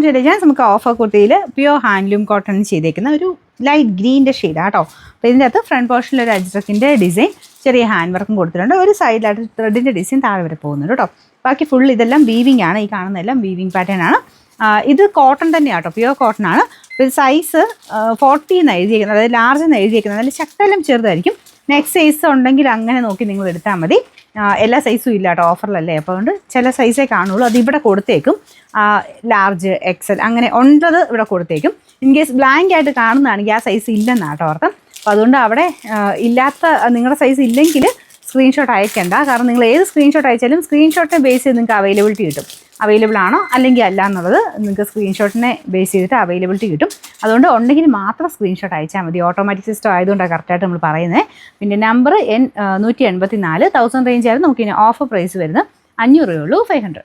To designs നമുക്ക് offer കുർത്തിയിൽ pure handloom cotton ചെയ്തേക്കുന്ന ഒരു ലൈറ്റ് ഗ്രീൻ്റെ ഷെയ്ഡാണ് കേട്ടോ. അപ്പോൾ ഇതിൻ്റെ അകത്ത് ഫ്രണ്ട് പോർഷനിൽ ഒരു അജ്രക്കിൻ്റെ ഡിസൈൻ, ചെറിയ ഹാൻഡ് വർക്കും കൊടുത്തിട്ടുണ്ട്. ഒരു സൈഡിലായിട്ട് ത്രെഡിൻ്റെ ഡിസൈൻ താഴെ വരെ പോകുന്നുണ്ട് കേട്ടോ. ബാക്കി ഫുൾ ഇതെല്ലാം വീവിംഗ് ആണ്. ഈ കാണുന്നതെല്ലാം വീവിംഗ് പാറ്റേൺ ആണ്. ഇത് കോട്ടൺ തന്നെയാണ് കേട്ടോ, പ്യുവർ കോട്ടൺ ആണ്. ഇത് സൈസ് 40 എന്ന് എഴുതിയിരിക്കുന്നത്, അതായത് ലാർജ് എന്ന് എഴുതിയിരിക്കുന്നത്. അതിൽ ശക്കലം ചെറുതായിരിക്കും. നെക്സ്റ്റ് സൈസ് ഉണ്ടെങ്കിൽ അങ്ങനെ നോക്കി നിങ്ങൾ എടുത്താൽ മതി. എല്ലാ സൈസും ഇല്ല കേട്ടോ, ഓഫറിലല്ലേ. അപ്പോൾ അതുകൊണ്ട് ചില സൈസേ കാണുള്ളൂ. അത് ഇവിടെ കൊടുത്തേക്കും. ലാർജ്, എക്സൽ അങ്ങനെ ഉള്ളത് ഇവിടെ കൊടുത്തേക്കും. ഇൻ കേസ് ബ്ലാങ്ക് ആയിട്ട് കാണുന്നതാണെങ്കിൽ ആ സൈസ് ഇല്ലെന്നാണ് കേട്ടോ അർത്ഥം. അപ്പോൾ അതുകൊണ്ട് അവിടെ ഇല്ലാത്ത നിങ്ങളുടെ സൈസ് ഇല്ലെങ്കിൽ സ്ക്രീൻഷോട്ട് അയക്കേണ്ട. കാരണം നിങ്ങൾ ഏത് സ്ക്രീൻഷോട്ട് അയച്ചാലും സ്ക്രീൻഷോട്ടിനെ ബേസ് ചെയ്ത് നിങ്ങൾക്ക് അവൈലബിലിറ്റി കിട്ടും. അവൈലബിൾ ആണോ അല്ലെങ്കിൽ അല്ല എന്നുള്ളത് നിങ്ങൾക്ക് സ്ക്രീൻഷോട്ടിനെ ബേസ് ചെയ്തിട്ട് അവൈലബിലിറ്റി കിട്ടും. അതുകൊണ്ട് ഉണ്ടെങ്കിൽ മാത്രം സ്ക്രീൻഷോട്ട് അയച്ചാൽ മതി. ഓട്ടോമാറ്റിക് സിസ്റ്റം ആയതുകൊണ്ടാണ് കറക്റ്റായിട്ട് നമ്മൾ പറയുന്നത്. പിന്നെ നമ്പർ 184 1000 റേഞ്ച് ആയിരുന്നു. നമുക്ക് ഇനി ഓഫർ പ്രൈസ് വരുന്നത് 500 രൂപയുള്ളൂ, 500.